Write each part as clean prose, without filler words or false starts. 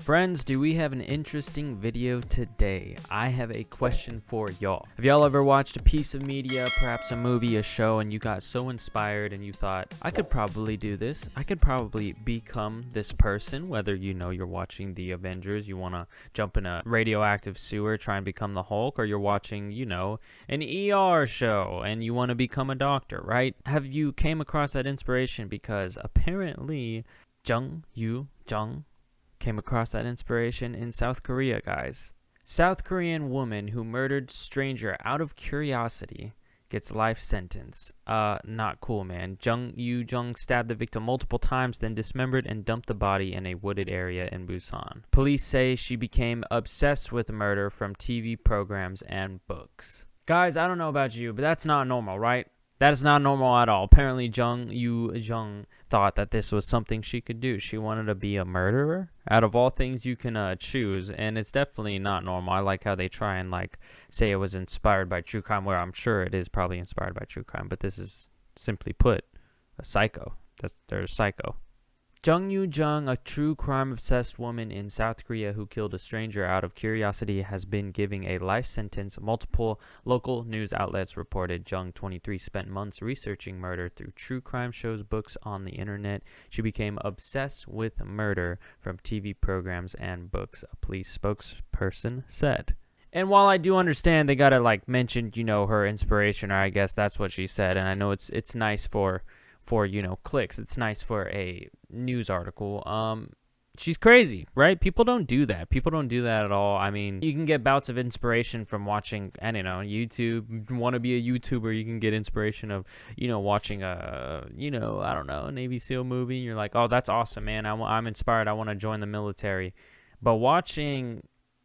Friends, do we have an interesting video today? I have a question for y'all. Have y'all ever watched a piece of media, perhaps a movie, a show, and you got so inspired and you thought, I could probably do this. I could probably become this person, whether you're watching the Avengers, you want to jump in a radioactive sewer, try and become the Hulk, or you're watching, an ER show and you want to become a doctor, right? Have you came across that inspiration? Because apparently Jung Yoo-jung came across that inspiration in South Korea, guys. South Korean woman who murdered stranger out of curiosity gets life sentence. Not cool, man. Jung Yoo-jung stabbed the victim multiple times, then dismembered and dumped the body in a wooded area in Busan. Police say she became obsessed with murder from TV programs and books. Guys, I don't know about you, but that's not normal, right? That is not normal at all. Apparently, Jung Yoo-jung thought that this was something she could do. She wanted to be a murderer. Out of all things you can choose, and it's definitely not normal. I like how they try and say it was inspired by true crime, where I'm sure it is probably inspired by true crime, but this is simply put a psycho. They're psycho. Jung Yoo-jung, a true crime-obsessed woman in South Korea who killed a stranger out of curiosity, has been giving a life sentence. Multiple local news outlets reported Jung, 23, spent months researching murder through true crime shows, books on the internet. She became obsessed with murder from TV programs and books, a police spokesperson said. And while I do understand they gotta mention, her inspiration, or I guess that's what she said, and I know it's nice for clicks. It's nice for a news article. She's crazy, right? People don't do that. People don't do that at all. I mean, you can get bouts of inspiration from watching, YouTube. You want to be a YouTuber, you can get inspiration of, watching a Navy SEAL movie. You're like, oh, that's awesome, man. I'm inspired. I want to join the military. But watching,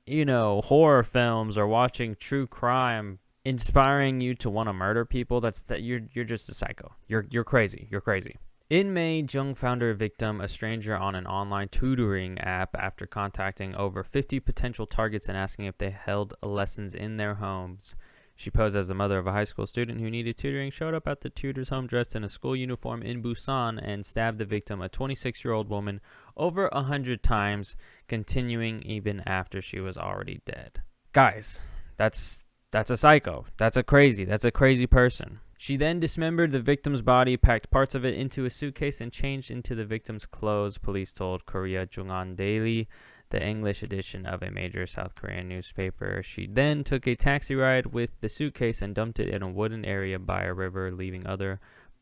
horror films or watching true crime inspiring you to want to murder people, you're just a psycho. You're crazy. You're crazy. In May, Jung found her victim, a stranger, on an online tutoring app after contacting over 50 potential targets and asking if they held lessons in their homes. She posed as the mother of a high school student who needed tutoring, showed up at the tutor's home dressed in a school uniform in Busan, and stabbed the victim, a 26-year-old woman, over 100 times, continuing even after she was already dead. Guys, that's a psycho. That's a crazy person. She then dismembered the victim's body, packed parts of it into a suitcase, and changed into the victim's clothes, police told Korea Jungan Daily, the English edition of a major South Korean newspaper. She then took a taxi ride with the suitcase and dumped it in a wooden area by a river, leaving other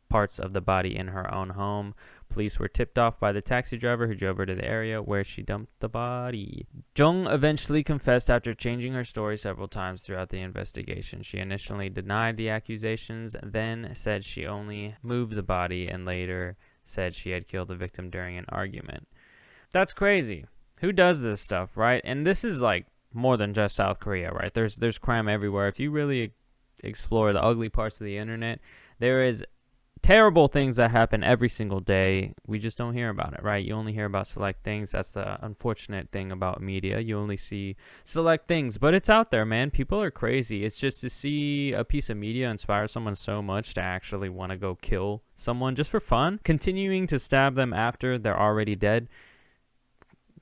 parts of the body in her own home. Police were tipped off by the taxi driver who drove her to the area where she dumped the body. Jung eventually confessed after changing her story several times throughout the investigation. She initially denied the accusations, then said she only moved the body, and later said she had killed the victim during an argument. That's crazy. Who does this stuff, right? And this is more than just South Korea, right? There's crime everywhere. If you really explore the ugly parts of the internet, there is terrible things that happen every single day. We just don't hear about it, right? You only hear about select things. That's the unfortunate thing about media. You only see select things, but it's out there, man. People are crazy. It's just to see a piece of media inspire someone so much to actually want to go kill someone just for fun, continuing to stab them after they're already dead.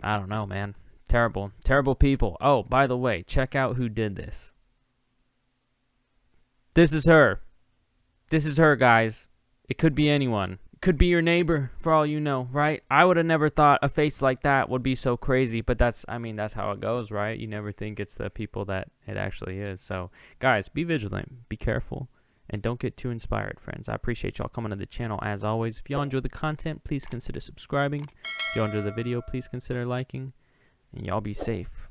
I don't know, man. Terrible people. Oh, by the way, check out who did this. This is her, guys. It could be anyone. It could be your neighbor, for all you know, right? I would have never thought a face like that would be so crazy, but that's how it goes, right? You never think it's the people that it actually is. So, guys, be vigilant, be careful, and don't get too inspired, friends. I appreciate y'all coming to the channel, as always. If y'all enjoy the content, please consider subscribing. If y'all enjoy the video, please consider liking, and y'all be safe.